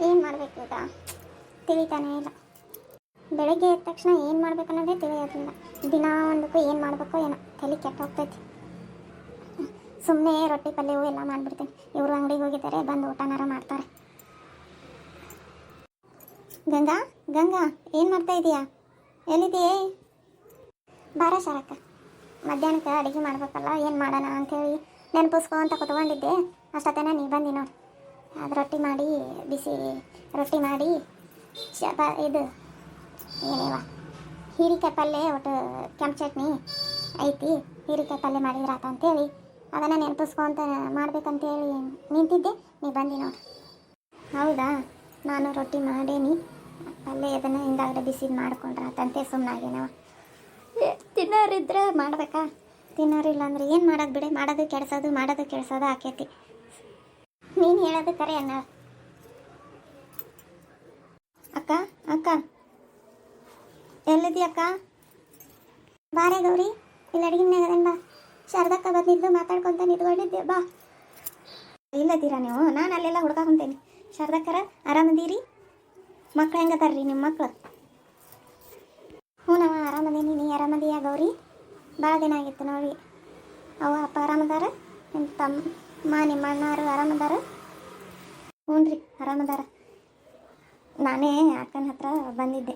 ಏನು ಮಾಡಬೇಕು ಈಗ ತಿಳಿತಾನೇ ಇಲ್ಲ. ಬೆಳಗ್ಗೆ ಎದ್ದ ತಕ್ಷಣ ಏನು ಮಾಡ್ಬೇಕು ಅನ್ನೋದೇ ತಿಳಿಯೋದಿಲ್ಲ. ದಿನ ಒಂದಕ್ಕೂ ಏನು ಮಾಡಬೇಕು ಏನೋ ತಲೆ ಕೆಟ್ಟ ಹೋಗ್ತೈತಿ. ಸುಮ್ಮನೆ ರೊಟ್ಟಿ ಪಲ್ಯವು ಎಲ್ಲ ಮಾಡಿಬಿಡ್ತೀನಿ. ಇವರು ಅಂಗಡಿಗೆ ಹೋಗಿದ್ದಾರೆ, ಬಂದು ಊಟನಾರ ಮಾಡ್ತಾರೆ. ಗಂಗಾ ಗಂಗಾ ಏನು ಮಾಡ್ತಾ ಇದೀಯಾ? ಎಲ್ಲಿದೆಯೇ? ಬಾರ ಶಾರಕ್ಕ, ಮಧ್ಯಾಹ್ನಕ್ಕೆ ಅಡುಗೆ ಮಾಡ್ಬೇಕಲ್ಲ, ಏನು ಮಾಡೋಣ ಅಂಥೇಳಿ ನೆನಪಿಸ್ಕೊ ಅಂತ ಕುತ್ಕೊಂಡಿದ್ದೆ. ಅಷ್ಟೊತ್ತೇನೆ ನೀ ಬಂದಿ ನೋಡಿ. ಅದು ರೊಟ್ಟಿ ಮಾಡಿ, ಬಿಸಿ ರೊಟ್ಟಿ ಮಾಡಿ ಇದು ಏನೇವ ಹೀರಿಕಾಯಿ ಪಲ್ಯ, ಒಟ್ಟು ಕೆಂಪು ಚಟ್ನಿ ಐತಿ, ಹೀರಿಕಾಯಿ ಪಲ್ಯ ಮಾಡಿದ್ರಾತ ಅಂತೇಳಿ ಅದನ್ನು ನೆನಪಿಸ್ಕೊಂತ ಮಾಡ್ಬೇಕಂತೇಳಿ ನಿಂತಿದ್ದೆ. ನೀ ಬಂದಿ ನೋಡಿ. ಹೌದಾ, ನಾನು ರೊಟ್ಟಿ ಮಾಡೇನಿ, ಪಲ್ಯ ಅದನ್ನು ಹಿಂದಾಗಡೆ ಬಿಸಿದು ಮಾಡ್ಕೊಂಡ್ರಾತಂತೆ ಸುಮ್ಮನಾಗೇನವ. ತಿನ್ನೋರಿದ್ರೆ ಮಾಡ್ಬೇಕಾ? ತಿನ್ನೋರಿಲ್ಲ ಅಂದ್ರೆ ಏನು ಮಾಡೋದು ಬಿಡಿ. ಮಾಡೋದು ಕೆಡ್ಸೋದು ಆಕೈತಿ. ನೀನು ಹೇಳೋದು ಕರೆ ಅಣ್ಣ. ಅಕ್ಕ ಅಕ್ಕ ಎಲ್ಲಿದ್ದೀಯ ಅಕ್ಕ? ಬಾರೇ ಗೌರಿ, ಇಲ್ಲಿ ಅಡುಗೆ ಮನೆಯಾಗದೇನು ಬಾ. ಶಾರದಕ್ಕ ಬಂದಿದ್ದು ಮಾತಾಡ್ಕೊತ ನಿಂತ್ಕೊಂಡಿದ್ದೆ, ಬಾ. ಇಲ್ಲದ್ದೀರಾ ನೀವು? ನಾನು ಅಲ್ಲೆಲ್ಲ ಹುಡ್ಕೊಂತೇನೆ. ಶಾರದಕ್ಕರ ಆರಾಮದೀರಿ? ಮಕ್ಳು ಹೆಂಗದಾರ್ರಿ ನಿಮ್ಮ ಮಕ್ಳು? ಹ್ಞೂ ನಾವು ಆರಾಮದೀನಿ. ನೀ ಆರಾಮದೀಯಾ ಗೌರಿ? ಭಾಳ ದಿನ ಆಗಿತ್ತು ನೋಡಿ. ಅವ ಅಪ್ಪ ಆರಾಮದಾರ? ನಿಮ್ಮ ತಮ್ಮ ನಿಮ್ಮ ಅಣ್ಣಾರು ಆರಾಮದಾರ? ಹ್ಞೂ ರೀ, ಆರಾಮದಾರ. ನಾನೇ ಅಕ್ಕನ ಹತ್ರ ಬಂದಿದ್ದೆ.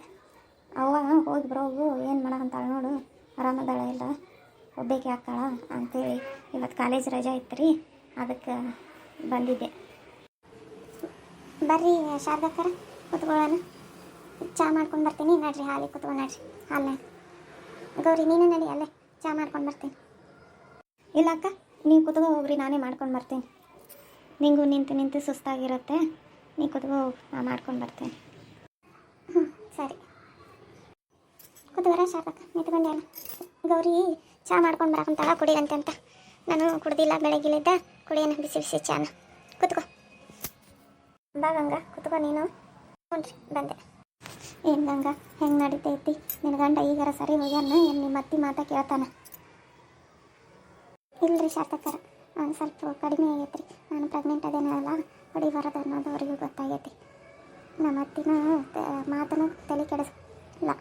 ಅವ್ವ ಹೋಗಿ ಬರೋಗು, ಏನು ಮಾಡಕಂತಾಳೆ ನೋಡು, ಆರಾಮದಾಳ ಇಲ್ಲ, ಒಬ್ಬೇಕೆ ಹಾಕಾಳ ಅಂಥೇಳಿ ಇವತ್ತು ಕಾಲೇಜ್ ರಜೆ ಇತ್ತು ರೀ, ಅದಕ್ಕೆ ಬಂದಿದ್ದೆ. ಬರ್ರಿ ಶಾರದಕ್ಕರ, ಕುತ್ಕೊಳ್ಳೋಣ. ಚಹಾ ಮಾಡ್ಕೊಂಡು ಬರ್ತೀನಿ ನಡ್ರಿ. ಹಾಲಿಗೆ ಕುತ್ಕೊಂಡು ನಡ್ರಿ. ಹಾಲ್ನಾಗ ಗೌರಿ ನೀನು ನಡಿ, ಅಲ್ಲೇ ಚಹಾ ಮಾಡ್ಕೊಂಡು ಬರ್ತೀನಿ. ಇಲ್ಲ ಅಕ್ಕ, ನೀವು ಕುತ್ಕೋ ಹೋಗ್ರಿ, ನಾನೇ ಮಾಡ್ಕೊಂಡು ಬರ್ತೀನಿ. ನಿಂಗೂ ನಿಂತು ಸುಸ್ತಾಗಿರುತ್ತೆ, ನೀ ಕುತ್ಕೋ ಹೋಗಿ, ನಾ ಮಾಡ್ಕೊಂಡು ಬರ್ತೇನೆ. ಹ್ಞೂ ಸರಿ, ಕುತ್ಕೋರ ಶಾರದಕ್ಕ, ನಿಂತ್ಕೊಂಡೆ ಅಲ್ಲ. ಗೌರಿ ಚಹಾ ಮಾಡ್ಕೊಂಡು ಬರಕಂತಾಳ, ಕುಡಿಯಂತೆ ಅಂತ. ನಾನು ಕುಡ್ದಿಲ್ಲ ಬೆಳಗ್ಗಿಲಿದ್ದ, ಕುಡಿಯೋಣ ಬಿಸಿ ಬಿಸಿ ಚಾನ. ಕುತ್ಕೋ ಬಾ ಗಂಗಾ, ಕುತ್ಕೋ ನೀನು. ಹ್ಞೂ ರೀ ಬಂದೆ. ಏನು ಗಂಗಾ, ಹೆಂಗೆ ನಡೀತೈತಿ ನಿನ್ನ ಗಂಡ? ಈಗಾರ ಸರಿ ಹೋಗ್ಯಾನ ಏನು? ನಿಮ್ಮ ಅತ್ತಿ ಮಾತಾ ಕೇಳ್ತಾನ? ಇಲ್ಲರಿ ಶಾರದಕ್ಕರ, ಒಂದು ಸ್ವಲ್ಪ ಕಡಿಮೆ ಆಗೈತೆ ರೀ. ನಾನು ಪ್ರೆಗ್ನೆಂಟ್ ಅದೇನಲ್ಲ, ಹೊಡಿ ಬರೋದು ಅನ್ನೋದು ಅವ್ರಿಗೂ ಗೊತ್ತಾಗೈತಿ. ನಮ್ಮ ಅತ್ತಿನ ಮಾತನ್ನು ತಲೆ ಕೆಡಿಸಿಲ್ಲ,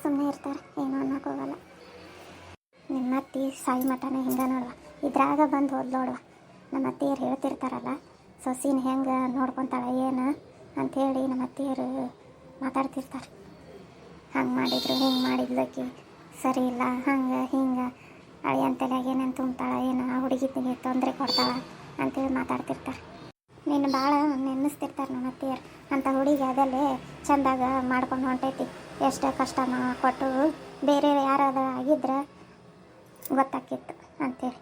ಸುಮ್ಮನೆ ಇರ್ತಾರೆ, ಏನೂ ಅನ್ನೋಕೆ ಹೋಗಲ್ಲ. ನಿಮ್ಮ ಅತ್ತಿ ಸಾಯಿ ಮಠನೇ ಹಿಂಗೆ ನೋಡುವ, ಇದ್ರಾಗ ಬಂದು ಹೋದ್ಲೋಡುವ. ನಮ್ಮ ಅತ್ತಿಯರು ಹೇಳ್ತಿರ್ತಾರಲ್ಲ, ಸೊಸಿನ ಹೆಂಗೆ ನೋಡ್ಕೊತಾಳೆ ಏನು ಅಂಥೇಳಿ ನಮ್ಮ ಅತ್ತಿಯರು ಮಾತಾಡ್ತಿರ್ತಾರೆ. ಹಂಗೆ ಮಾಡಿದ್ರು, ಹಿಂಗೆ ಮಾಡಿದ್ಲಕ್ಕಿ ಸರಿ ಇಲ್ಲ, ಹಂಗೆ ಹಿಂಗೆ ಅಳಿಯಂತಲಾಗ ಏನೇನು ತುಂಬ್ತಾಳೆ ಏನು, ಆ ಹುಡುಗಿಗೆ ತೊಂದರೆ ಕೊಡ್ತಾಳೆ ಅಂತೇಳಿ ಮಾತಾಡ್ತಿರ್ತಾರೆ. ನೀನು ಭಾಳ ನೆನೆಸ್ತಿರ್ತಾರೆ ನಮ್ಮ ಅತ್ತಿಯರು. ಅಂಥ ಹುಡುಗಿ ಅದಲ್ಲೇ ಚೆಂದಾಗ ಮಾಡ್ಕೊಂಡು ಹೊಂಟೈತಿ. ಎಷ್ಟು ಕಷ್ಟ ಕೊಟ್ಟು ಬೇರೆ ಯಾರಾದ್ರೂ ಆಗಿದ್ರೆ ಗೊತ್ತಾಕಿತ್ತು ಅಂತೇಳಿ.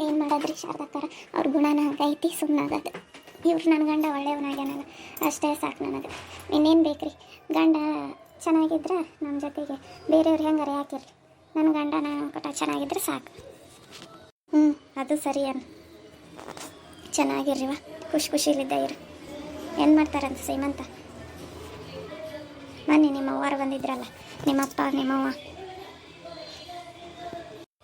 ಏನು ಮಾಡೋದ್ರಿ ಶಾರದಕ್ಕರ, ಅವ್ರ ಗುಣನ ಹಂಗೈತಿ, ಸುಮ್ಮನಾಗದು. ಇವ್ರು ನನ್ನ ಗಂಡ ಒಳ್ಳೆಯವನಾಗ್ಯಾನಲ್ಲ, ಅಷ್ಟೇ ಸಾಕು ನನಗೆ. ಇನ್ನೇನು ಬೇಕ್ರಿ? ಗಂಡ ಚೆನ್ನಾಗಿದ್ರೆ ನಮ್ಮ ಜೊತೆಗೆ ಬೇರೆಯವ್ರು ಹೆಂಗಾರೆ ಯಾಕಿರಲಿ, ನನ್ನ ಗಂಡನ ಕಟ ಚೆನ್ನಾಗಿದ್ರೆ ಸಾಕು. ಅದು ಸರಿ ಅನ್ನ. ಚೆನ್ನಾಗಿರ್ರಿವ, ಖುಷಿಲಿದ್ದ ಇರು. ಏನು ಮಾಡ್ತಾರಂತ ಸೀಮಂತ? ಮೊನ್ನೆ ನಿಮ್ಮ ಅವ್ವಾರು ಬಂದಿದ್ರಲ್ಲ, ನಿಮ್ಮಪ್ಪ ನಿಮ್ಮವ್ವ.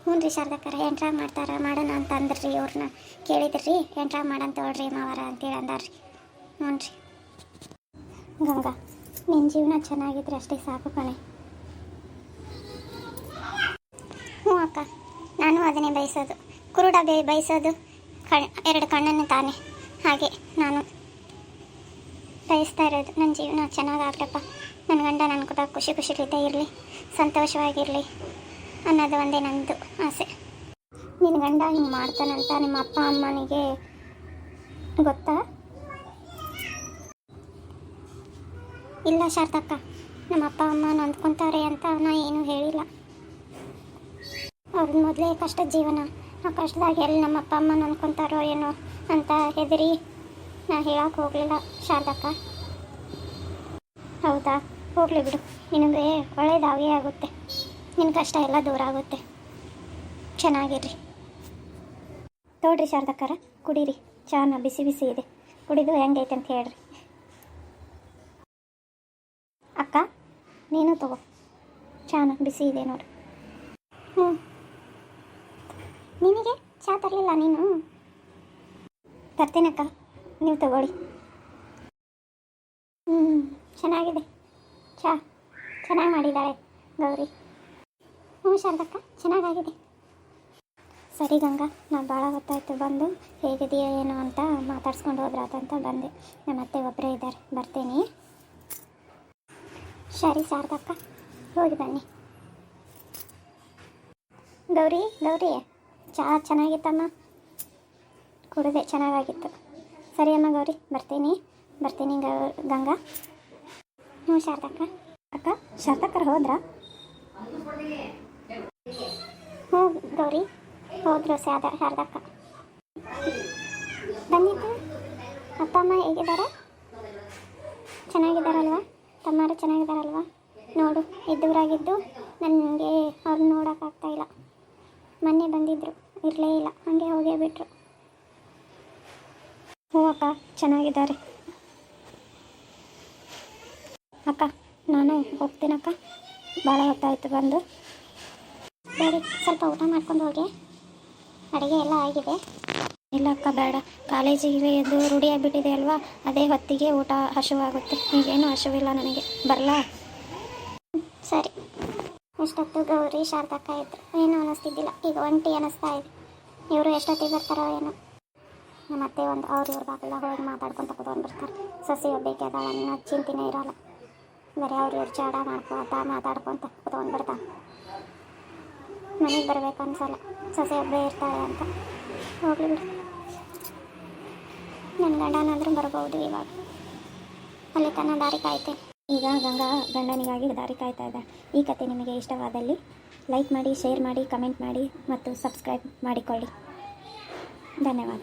ಹ್ಞೂ ರೀ ಶಾರದಕ್ಕರ, ಎಂಟ್ರಾಗ ಮಾಡ್ತಾರ, ಮಾಡೋಣ ಅಂತ ಅಂದ್ರಿ. ಇವ್ರನ್ನ ಕೇಳಿದ್ರಿ, ಎಂಟ್ರಾಗ ಮಾಡಂತ ಹೇಳ್ರಿ ಮಾವಾರ ಅಂತೇಳಿ ಅಂದಾರ್ರಿ. ಹ್ಞೂ ರೀ ಗಂಗಾ, ನಿನ್ನ ಜೀವನ ಚೆನ್ನಾಗಿದ್ರೆ ಅಷ್ಟೇ ಸಾಕು ಕಣೆ. ಹ್ಞೂ ಅಕ್ಕ, ನಾನು ಅದನ್ನೇ ಬಯಸೋದು. ಕುರುಡ ಬಯಸೋದು ಎರಡು ಕಣ್ಣನ್ನು ತಾನೆ, ಹಾಗೆ ನಾನು ಬಯಸ್ತಾ ಇರೋದು. ನನ್ನ ಜೀವನ ಚೆನ್ನಾಗಾಗ್ರಪ್ಪ, ನನ್ನ ಗಂಡ ನನ್ನ ಕೂಡ ಖುಷಿಲಿದ್ದ ಇರಲಿ, ಸಂತೋಷವಾಗಿರಲಿ ಅನ್ನೋದು ಒಂದೇ ನನ್ನದು ಆಸೆ. ನಿನ್ನ ಗಂಡ ಹಿಂಗೆ ಮಾಡ್ತಾನಂತ ನಿಮ್ಮ ಅಪ್ಪ ಅಮ್ಮನಿಗೆ ಗೊತ್ತಾ? ಇಲ್ಲ ಶಾರದಕ್ಕ, ನಮ್ಮ ಅಪ್ಪ ಅಮ್ಮ ಅಂದ್ಕೊತಾರೆ ಅಂತ ನಾ ಏನೂ ಹೇಳಿಲ್ಲ. ಅವ್ರದ್ದು ಮೊದಲೇ ಕಷ್ಟದ ಜೀವನ, ಆ ಕಷ್ಟದಾಗ ಎಲ್ಲಿ ನಮ್ಮ ಅಪ್ಪ ಅಮ್ಮ ಅಂದ್ಕೊತಾರೋ ಏನೋ ಅಂತ ಹೆದರಿ ನಾ ಹೇಳಕ್ಕೆ ಹೋಗಲಿಲ್ಲ ಶಾರದಕ್ಕ. ಹೌದಾ, ಹೋಗಲಿ ಬಿಡು, ನಿನಗೆ ಒಳ್ಳೇದಾಗೇ ಆಗುತ್ತೆ, ನಿನ್ನ ಕಷ್ಟ ಎಲ್ಲ ದೂರ ಆಗುತ್ತೆ. ಚೆನ್ನಾಗಿರ್ರಿ. ತೋಡ್ರಿ ಶಾರದಕ್ಕರ, ಕುಡೀರಿ ಚಾನ, ಬಿಸಿ ಬಿಸಿ ಇದೆ, ಕುಡಿದು ಹೆಂಗೈತೆ ಅಂತ ಹೇಳ್ರಿ. ಅಕ್ಕ ನೀನು ತಗೋ, ಚಾನ ಬಿಸಿ ಇದೆ ನೋಡು. ಹ್ಞೂ, ನಿನಗೆ ಚಹಾ ತರಲಿಲ್ಲ ನೀನು? ತರ್ತೇನಕ್ಕ, ನೀವು ತಗೊಳ್ಳಿ. ಹ್ಞೂ ಚೆನ್ನಾಗಿದೆ. ಚಾ ಚೆನ್ನಾಗಿ ಮಾಡಿದ್ದಾಳೆ ಗೌರಿ. ಹ್ಞೂ ಶಾರದಕ್ಕ ಚೆನ್ನಾಗಾಗಿದೆ. ಸರಿ ಗಂಗಾ, ನಾನು ಭಾಳ ಹೊತ್ತಾಯಿತು ಬಂದು ಹೇಗಿದೆಯಾ ಏನು ಅಂತ ಮಾತಾಡ್ಸ್ಕೊಂಡು ಹೋದ್ರಾತಂತ ಬಂದೆ. ನಮ್ಮ ಅತ್ತೆ ಒಬ್ಬರೇ ಇದ್ದಾರೆ, ಬರ್ತೀನಿ. ಸರಿ ಶಾರದಕ್ಕ, ಹೋಗಿ ಬನ್ನಿ. ಗೌರಿ ಗೌರಿ, ಚಾ ಚೆನ್ನಾಗಿತ್ತಮ್ಮ, ಕುಡಿದೆ, ಚೆನ್ನಾಗಾಗಿತ್ತು. ಸರಿ ಅಮ್ಮ ಗೌರಿ, ಬರ್ತೀನಿ ಗಂಗಾ. ಹ್ಞೂ ಶಾರದಕ್ಕ. ಅಕ್ಕ ಶಾರದಕ್ಕರು ಹೋದ್ರಾ? ಹ್ಞೂ ಗೌರಿ ಹೋದ್ರು ಶಾರದಕ್ಕ. ಬಂದಿದ್ದು ಅಪ್ಪ ಅಮ್ಮ ಹೇಗಿದ್ದಾರೆ? ಚೆನ್ನಾಗಿದ್ದಾರಲ್ವ? ತಮ್ಮರು ಚೆನ್ನಾಗಿದ್ದಾರಲ್ವ? ನೋಡು, ಇದ್ದೂರಾಗಿದ್ದು ನನಗೆ ಅವ್ರನ್ನ ನೋಡೋಕ್ಕಾಗ್ತಾಯಿಲ್ಲ. ಮೊನ್ನೆ ಬಂದಿದ್ದರು, ಇರಲೇ ಇಲ್ಲ, ಹಾಗೆ ಹೋಗೇ ಬಿಟ್ಟರು. ಹ್ಞೂ ಅಕ್ಕ ಚೆನ್ನಾಗಿದ್ದಾರೆ. ಅಕ್ಕ ನಾನು ಹೋಗ್ತೀನಕ್ಕ, ಭಾಳ ಹೊತ್ತಾಯಿತು ಬಂದು. ಬೇಡಿ ಸ್ವಲ್ಪ ಊಟ ಮಾಡ್ಕೊಂಡು ಹೋಗಿ, ಅಡುಗೆ ಎಲ್ಲ ಆಗಿದೆ. ಇಲ್ಲ ಅಕ್ಕ ಬೇಡ, ಕಾಲೇಜಿಗೆ ಎದ್ದು ರೂಢಿಯಾಗಿಬಿಟ್ಟಿದೆ ಅಲ್ವಾ, ಅದೇ ಹೊತ್ತಿಗೆ ಊಟ ಹಸಿವಾಗುತ್ತೆ. ಈಗೇನು ಹಸಿವಿಲ್ಲ ನನಗೆ, ಬರಲಾ? ಸರಿ. ಎಷ್ಟೊತ್ತು ಗೌರಿ ಶಾರದಕ್ಕ ಇದ್ರು, ಏನೂ ಅನ್ನಿಸ್ತಿದ್ದಿಲ್ಲ. ಈಗ ಒಂಟಿ ಅನ್ನಿಸ್ತಾ ಇದೆ. ಇವರು ಎಷ್ಟೊತ್ತಿಗೆ ಬರ್ತಾರೋ ಏನೋ. ನಮ್ಮ ಅತ್ತೆ ಒಂದು ಇವ್ರ ಬಾಗಿಲ ಹೋಗಿ ಮಾತಾಡ್ಕೊಂಡು ಕೂತ್ಕೊಂಡು ಬರ್ತಾರೆ. ಸಸಿ ಒಬ್ಬಕ್ಕೆ ಅದಾಳ ಅನ್ನೋ ಚಿಂತೆನೇ ಇರೋಲ್ಲ. ಬರೀ ಇವ್ರು ಚಾಡ ಮಾತಾಡ್ಕೊತ ಕೂತ್ಕೊಂಡು ಬರ್ತಾನೆ. ಮನೆಗೆ ಬರ್ಬೇಕು ಅನ್ಸಲ್ಲ, ಸೊಸೆ ಒಬ್ಬರೇ ಇರ್ತಾಳೆ ಅಂತ. ಹೋಗ್ಲಿ ಬಿಡು, ನನ್ನ ಗಂಡನಾದ್ರೂ ಬರ್ಬೋದು ಇವಾಗ. ಅಲ್ಲಿ ತನ್ನ ದಾರಿ ಕಾಯ್ತೇನೆ. ಈಗ ಗಂಗಾ ಗಂಡನಿಗಾಗಿ ದಾರಿ ಕಾಯ್ತಾ ಇದ್ದಾಳೆ. ಈ ಕತೆ ನಿಮಗೆ ಇಷ್ಟವಾದಲ್ಲಿ ಲೈಕ್ ಮಾಡಿ, ಶೇರ್ ಮಾಡಿ, ಕಮೆಂಟ್ ಮಾಡಿ ಮತ್ತು ಸಬ್ಸ್ಕ್ರೈಬ್ ಮಾಡಿಕೊಳ್ಳಿ. ಧನ್ಯವಾದ.